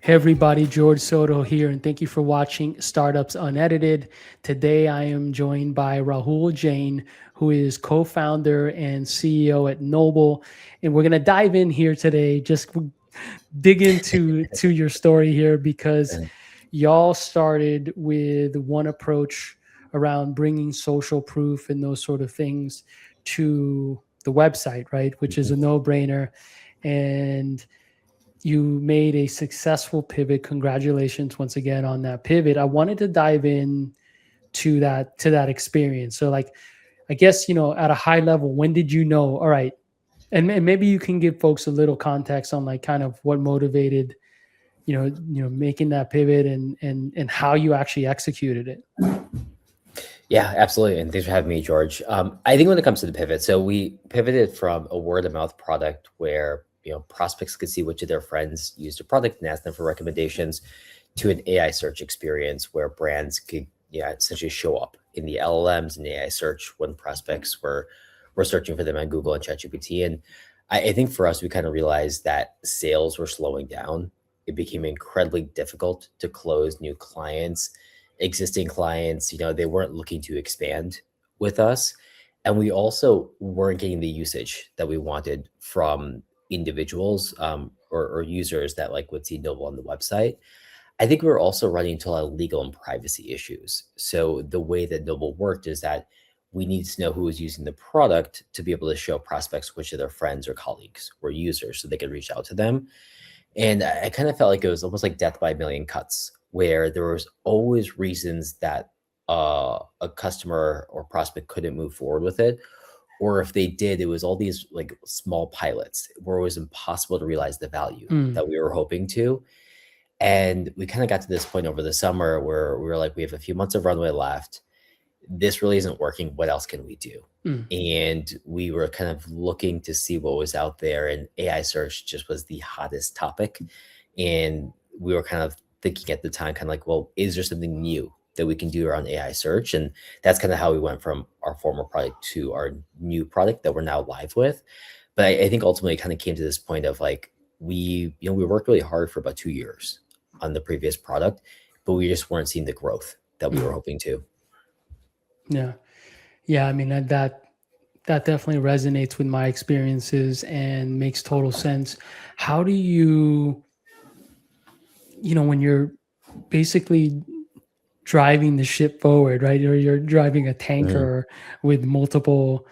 Hey everybody, George Soto here, and thank you for watching Startups Unedited. Today I am joined by Rahul Jain, who is co-founder and CEO at Noble, and we're going to dive in here today, just dig into your story here because y'all started with one approach around bringing social proof and those sort of things to the website, right? Which is a no-brainer, and you made a successful pivot. Congratulations once again on that pivot. I wanted to dive in to that experience. So like, I guess, at a high level, when did you know, all right, and maybe you can give folks a little context on like kind of what motivated, making that pivot and how you actually executed it. Yeah, absolutely. And thanks for having me, George. I think when it comes to the pivot, so we pivoted from a word of mouth product where prospects could see which of their friends used the product and ask them for recommendations, to an AI search experience where brands could essentially show up in the LLMs and AI search when prospects were searching for them on Google and ChatGPT. And I think for us, we kind of realized that sales were slowing down. It became incredibly difficult to close new clients. Existing clients, they weren't looking to expand with us. And we also weren't getting the usage that we wanted from individuals or users that like would see Noble on the website. I think we were also running into a lot of legal and privacy issues. So the way that Noble worked is that we needed to know who was using the product to be able to show prospects which of their friends or colleagues were users so they could reach out to them. And I kind of felt like it was almost like death by a million cuts, where there was always reasons that a customer or prospect couldn't move forward with it. Or if they did, it was all these like small pilots where it was impossible to realize the value that we were hoping to. And we kind of got to this point over the summer where we were like, we have a few months of runway left. This really isn't working. What else can we do? And we were kind of looking to see what was out there, and AI search just was the hottest topic. And we were kind of thinking at the time, kind of like, well, is there something new that we can do around AI search? And that's kind of how we went from our former product to our new product that we're now live with. But I think ultimately it kind of came to this point of like, we worked really hard for about 2 years on the previous product, but we just weren't seeing the growth that we were hoping to. Yeah. I mean, that definitely resonates with my experiences and makes total sense. How do you, when you're basically driving the ship forward, right? Or you're driving a tanker with multiple,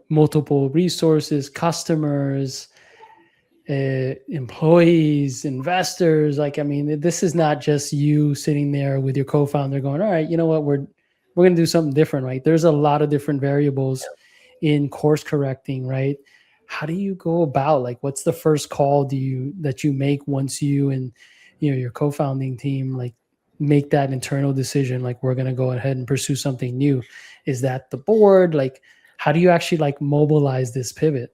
multiple resources, customers, employees, investors. Like, I mean, this is not just you sitting there with your co-founder going, all right, you know what, we're going to do something different, right? There's a lot of different variables in course correcting, right? How do you go about, like, what's the first call that you make once you and, your co-founding team, like, make that internal decision, like, we're going to go ahead and pursue something new? Is that the board? Like, how do you actually like mobilize this pivot?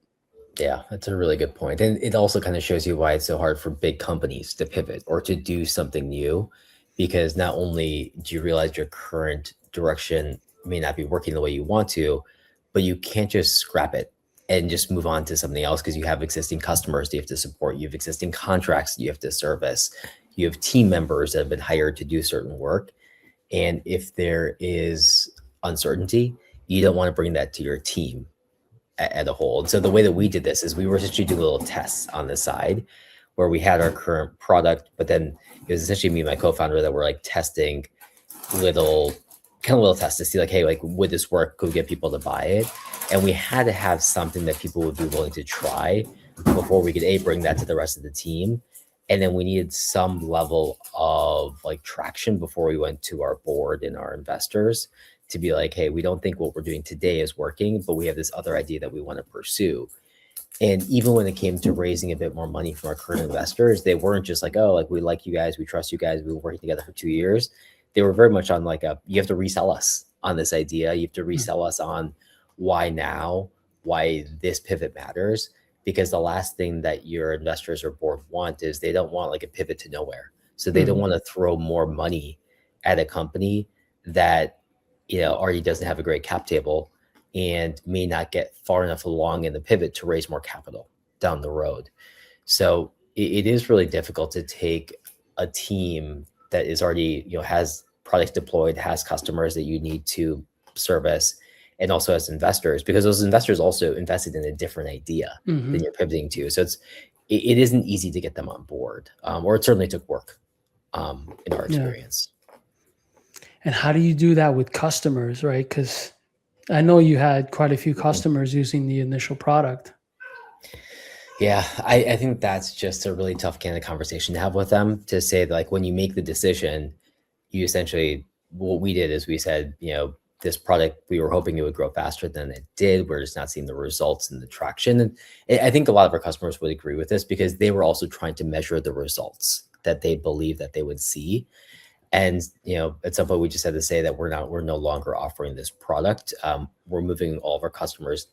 Yeah, that's a really good point. And it also kind of shows you why it's so hard for big companies to pivot or to do something new, because not only do you realize your current direction may not be working the way you want to, but you can't just scrap it and just move on to something else because you have existing customers that you have to support, you have existing contracts that you have to service, you have team members that have been hired to do certain work. And if there is uncertainty, you don't want to bring that to your team at a whole. And so the way that we did this is we were essentially doing little tests on the side where we had our current product, but then it was essentially me and my co-founder that were like testing little tests to see like, hey, like, would this work? Could we get people to buy it? And we had to have something that people would be willing to try before we could bring that to the rest of the team. And then we needed some level of like traction before we went to our board and our investors to be like, hey, we don't think what we're doing today is working, but we have this other idea that we want to pursue. And even when it came to raising a bit more money from our current investors, they weren't just like, oh, like, we like you guys, we trust you guys, we were working together for 2 years. They were very much on like you have to resell us on this idea. You have to resell us on why now, why this pivot matters. Because the last thing that your investors or board want is they don't want like a pivot to nowhere. So they don't want to throw more money at a company that already doesn't have a great cap table and may not get far enough along in the pivot to raise more capital down the road. So it is really difficult to take a team that is already, has products deployed, has customers that you need to service, and also has investors, because those investors also invested in a different idea than you're pivoting to. So it isn't easy to get them on board, or it certainly took work in our experience. And how do you do that with customers, right? Because I know you had quite a few customers using the initial product. Yeah, I think that's just a really tough kind of conversation to have with them, to say that, like, when you make the decision, you essentially, what we did is we said, this product, we were hoping it would grow faster than it did. We're just not seeing the results and the traction. And I think a lot of our customers would agree with this, because they were also trying to measure the results that they believe that they would see. And, at some point we just had to say that we're no longer offering this product. We're moving all of our customers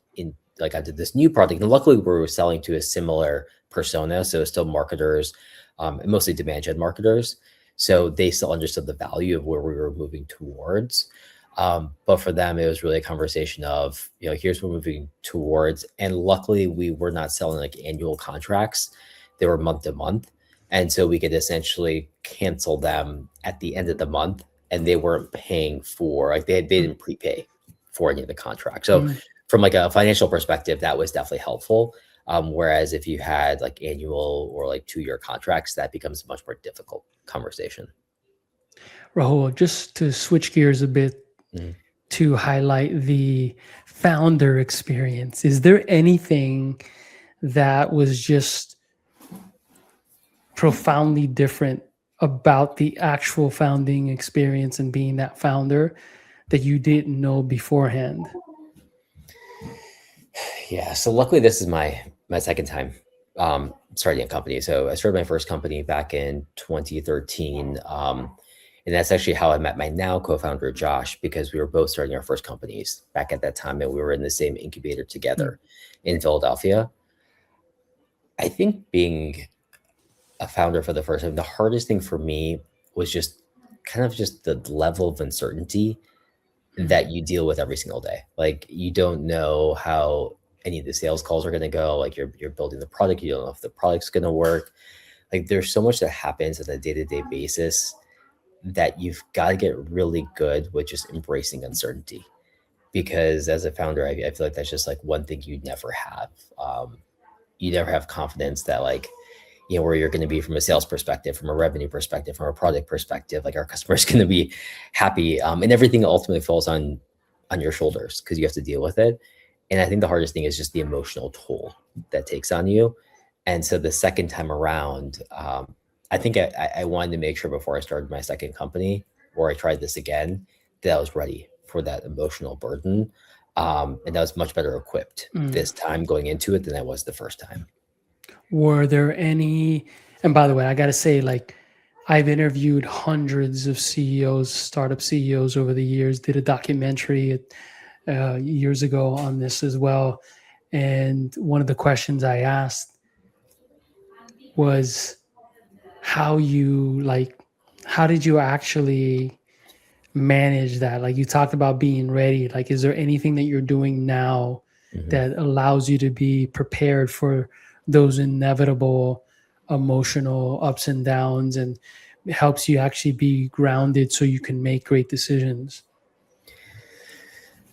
onto this new product. And luckily we were selling to a similar persona. So it's still marketers, and mostly demand gen marketers. So they still understood the value of where we were moving towards. But for them, it was really a conversation of, here's what we're moving towards. And luckily we were not selling like annual contracts. They were month to month. And so we could essentially cancel them at the end of the month, and they weren't paying for, like, they didn't prepay for any of the contracts. So from like a financial perspective, that was definitely helpful. Whereas if you had like annual or like 2-year contracts, that becomes a much more difficult conversation. Rahul, just to switch gears a bit, to highlight the founder experience, is there anything that was just profoundly different about the actual founding experience and being that founder that you didn't know beforehand? Yeah. So luckily this is my second time starting a company. So I started my first company back in 2013. And that's actually how I met my now co-founder, Josh, because we were both starting our first companies back at that time, and we were in the same incubator together in Philadelphia. I think being a founder for the first time, the hardest thing for me was just kind of just the level of uncertainty that you deal with every single day. Like, you don't know how any of the sales calls are going to go. Like, you're building the product, you don't know if the product's going to work. Like, there's so much that happens on a day-to-day basis that you've got to get really good with just embracing uncertainty. Because as a founder, I feel like that's just like one thing you never have. You never have confidence that, like, where you're going to be from a sales perspective, from a revenue perspective, from a product perspective, like, our customer's going to be happy, and everything ultimately falls on your shoulders because you have to deal with it. And I think the hardest thing is just the emotional toll that takes on you. And so the second time around, I think I wanted to make sure before I started my second company, or I tried this again, that I was ready for that emotional burden. And I was much better equipped this time going into it than I was the first time. Were there any, and by the way, I got to say, like, I've interviewed hundreds of CEOs, startup CEOs over the years, did a documentary years ago on this as well. And one of the questions I asked was how did you actually manage that? Like, you talked about being ready. Like, is there anything that you're doing now that allows you to be prepared for those inevitable emotional ups and downs, and helps you actually be grounded so you can make great decisions?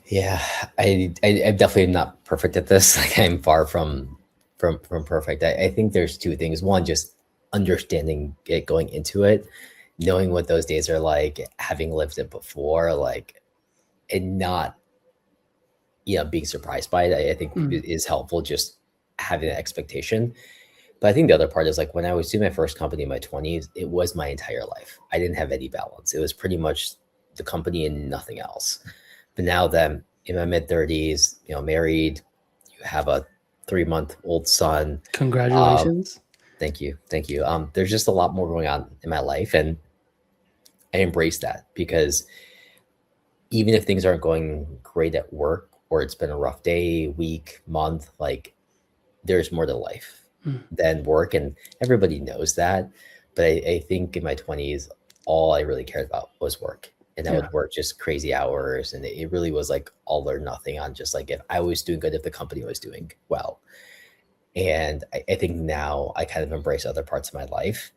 Yeah, I'm definitely not perfect at this. Like, I'm far from perfect. I think there's two things. One, just understanding it going into it, knowing what those days are like, having lived it before, like, and not, being surprised by it. I think it is helpful, just having that expectation. But I think the other part is, like, when I was doing my first company in my 20s, it was my entire life. I didn't have any balance. It was pretty much the company and nothing else. But now that I'm in my mid-30s, married, you have a 3-month-old son. Congratulations. Thank you. There's just a lot more going on in my life, and I embrace that, because even if things aren't going great at work, or it's been a rough day, week, month, like, there's more to life than work, and everybody knows that. But I think in my 20s, all I really cared about was work, and I would work just crazy hours, and it really was like all or nothing on just, like, if I was doing good, if the company was doing well. And I think now I kind of embrace other parts of my life.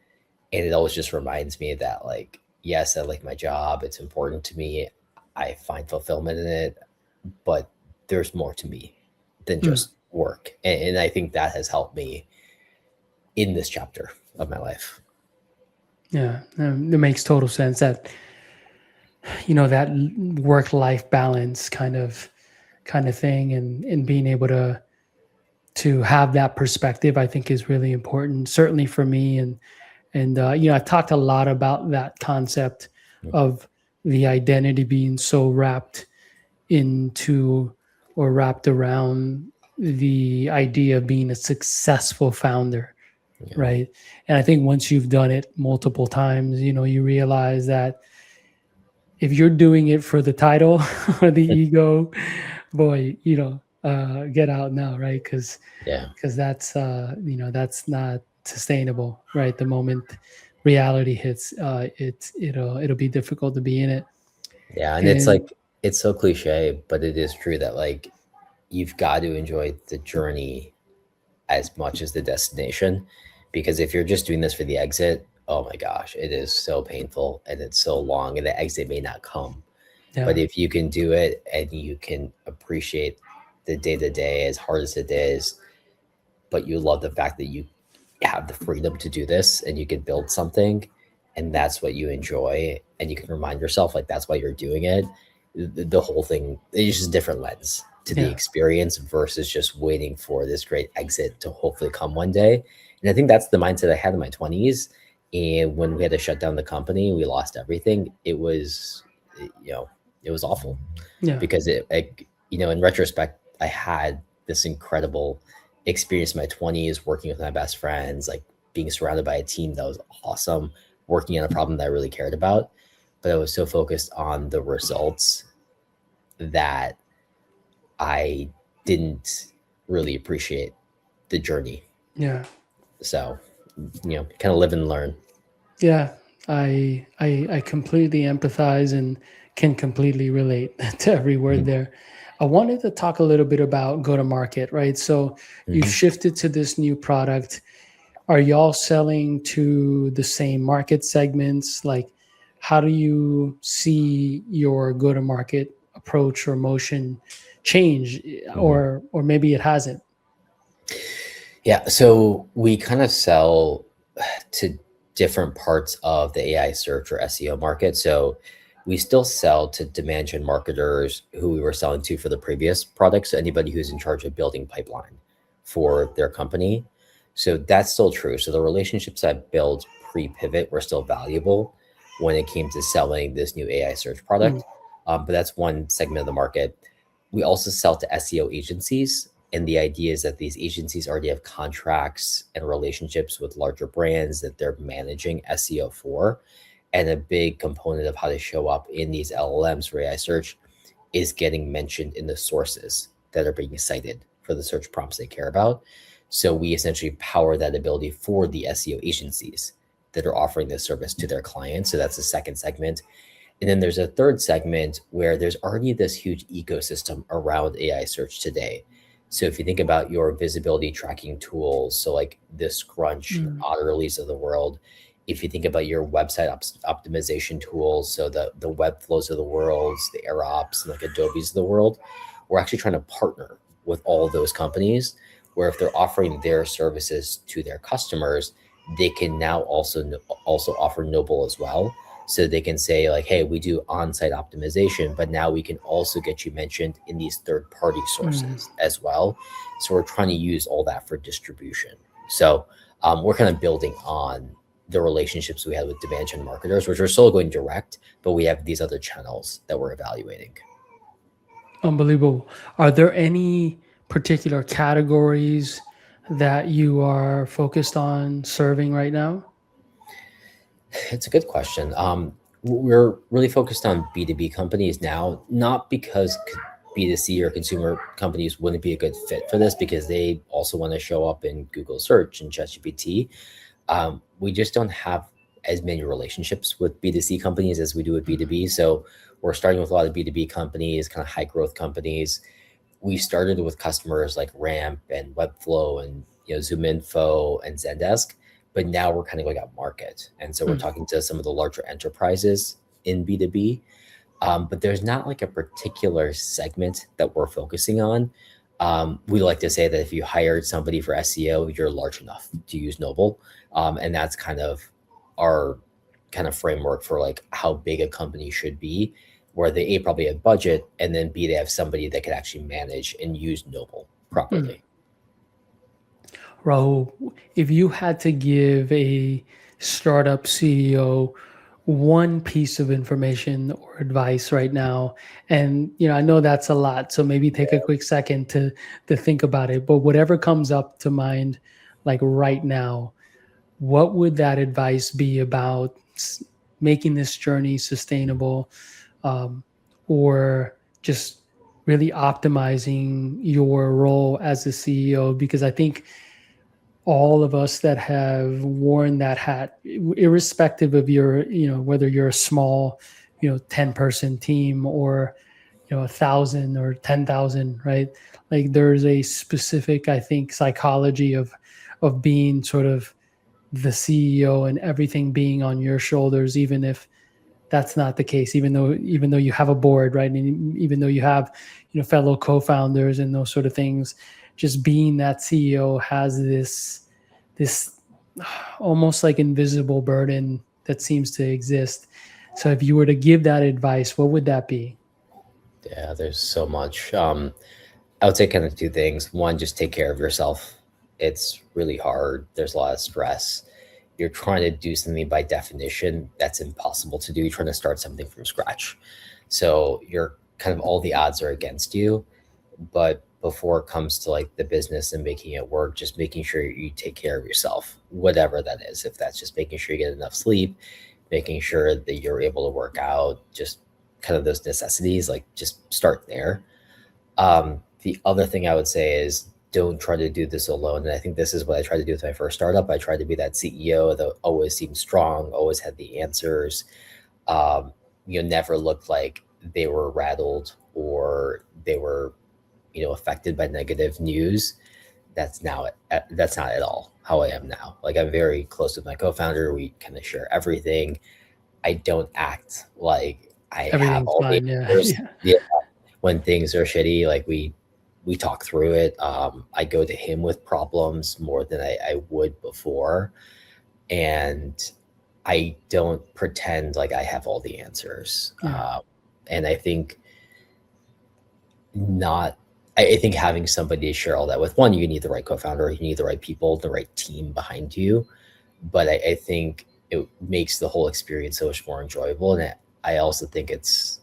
And it always just reminds me that, like, yes, I like my job. It's important to me. I find fulfillment in it, but there's more to me than Mm. just work. And I think that has helped me in this chapter of my life. Yeah, it makes total sense that that work life balance kind of thing, and being able to have that perspective, I think is really important. Certainly for me, and I talked a lot about that concept of the identity being so wrapped into or wrapped around the idea of being a successful founder, Yeah. right? And I think once you've done it multiple times, you realize that if you're doing it for the title or the ego, boy, get out now, right? Yeah. Because that's not sustainable, right? The moment reality hits, it'll be difficult to be in it. Yeah. And it's And like, it's so cliche, but it is true that, like, you've got to enjoy the journey as much as the destination. Because if you're just doing this for the exit, oh my gosh, it is so painful and it's so long, and the exit may not come. But yeah, if you can do it and you can appreciate the day to day, as hard as it is, but you love the fact that you have the freedom to do this and you can build something, and that's what you enjoy, and you can remind yourself, like, that's why you're doing it. The whole thing is just a different lens to the yeah, experience versus just waiting for this great exit to hopefully come one day. And I think that's the mindset I had in my 20s. And when we had to shut down the company, we lost everything. You know it was awful, yeah, because in retrospect, I had this incredible experience in my 20s, working with my best friends, like being surrounded by a team that was awesome, working on a problem that I really cared about. But I was so focused on the results that I didn't really appreciate the journey. yeah, So, kind of live and learn. yeah. I completely empathize and can completely relate to every word Mhm. there. I wanted to talk a little bit about go to market, right? So you've Mhm. shifted to this new product. Are y'all selling to the same market segments? Like, how do you see your go to market approach or motion change, Mhm. or maybe it hasn't? Yeah, so we kind of sell to different parts of the AI search or SEO market. So we still sell to demand gen marketers who we were selling to for the previous products. So anybody who's in charge of building pipeline for their company. So that's still true. So the relationships I built pre-pivot were still valuable when it came to selling this new AI search Mm, product. But that's one segment of the market. We also sell to SEO agencies. And the idea is that these agencies already have contracts and relationships with larger brands that they're managing SEO for. And a big component of how they show up in these LLMs for AI search is getting mentioned in the sources that are being cited for the search prompts they care about. So we essentially power that ability for the SEO agencies that are offering this service to their clients. So that's the second segment. And then there's a third segment where there's already this huge ecosystem around AI search today. So if you think about your visibility tracking tools, so like the Scrunch, mm, Otterly's of the world, if you think about your website optimization tools, so the Webflows of the world, the AirOps, and like Adobe's of the world, we're actually trying to partner with all of those companies, where if they're offering their services to their customers, they can now also offer Noble as well. So they can say, like, hey, we do on-site optimization, but now we can also get you mentioned in these third-party mm. sources as well. So we're trying to use all that for distribution. So we're kind of building on the relationships we had with demand gen marketers, which are still going direct, but we have these other channels that we're evaluating. Unbelievable. Are there any particular categories that you are focused on serving right now? It's a good question. We're really focused on B2B companies now, not because B2C or consumer companies wouldn't be a good fit for this, because they also want to show up in Google search and ChatGPT. We just don't have as many relationships with B2C companies as we do with Mm, B2B. So we're starting with a lot of B2B companies, kind of high growth companies. We started with customers like Ramp and Webflow and ZoomInfo and Zendesk, but now we're kind of going up market, and so we're talking to some of the larger enterprises in B2B. But there's not like a particular segment that we're focusing on. We like to say that if you hired somebody for SEO, you're large enough to use Noble, and that's kind of our kind of framework for like how big a company should be, where they A, probably have budget, and then B, they have somebody that can actually manage and use Noble properly. Rahul, if you had to give a startup CEO one piece of information or advice right now, and I know that's a lot, so maybe take a quick second to think about it, but whatever comes up to mind like right now, what would that advice be about making this journey sustainable, or just really optimizing your role as a CEO? Because I think all of us that have worn that hat, irrespective of your, whether you're a small, 10-person team or, 1,000 or 10,000, right? Like there's a specific, I think, psychology of being sort of the CEO and everything being on your shoulders, even if that's not the case, even though you have a board, right? And even though you have, fellow co-founders and those sort of things, just being that CEO has this almost like invisible burden that seems to exist. So if you were to give that advice, what would that be? Yeah, there's so much. I would say kind of two things. One, just take care of yourself. It's really hard. There's a lot of stress. You're trying to do something by definition that's impossible to do. You're trying to start something from scratch. So you're kind of, all the odds are against you. But before it comes to like the business and making it work, just making sure you take care of yourself, whatever that is. If that's just making sure you get enough sleep, making sure that you're able to work out, just kind of those necessities, like just start there. The other thing I would say is don't try to do this alone. And I think this is what I tried to do with my first startup. I tried to be that CEO that always seemed strong, always had the answers, never looked like they were rattled or they were, affected by negative news. That's not at all how I am now. Like I'm very close with my co-founder. We kind of share everything. I don't act like I have all the answers. Yeah. When things are shitty, like we talk through it. I go to him with problems more than I would before. And I don't pretend like I have all the answers. And I think I think having somebody to share all that with, one, you need the right co-founder, you need the right people, the right team behind you. But I think it makes the whole experience so much more enjoyable. And I also think it's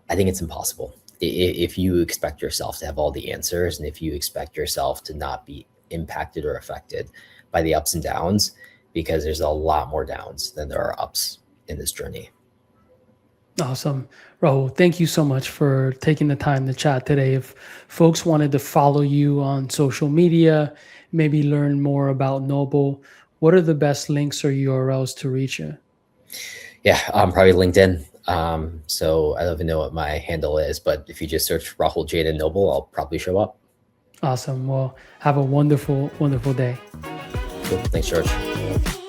impossible. If you expect yourself to have all the answers, and if you expect yourself to not be impacted or affected by the ups and downs, because there's a lot more downs than there are ups in this journey. Awesome. Rahul, thank you so much for taking the time to chat today. If folks wanted to follow you on social media, maybe learn more about Noble, what are the best links or URLs to reach you? Yeah, probably LinkedIn. So I don't even know what my handle is, but if you just search Rahul Jain and Noble, I'll probably show up. Awesome. Well, have a wonderful, wonderful day. Cool. Thanks, George.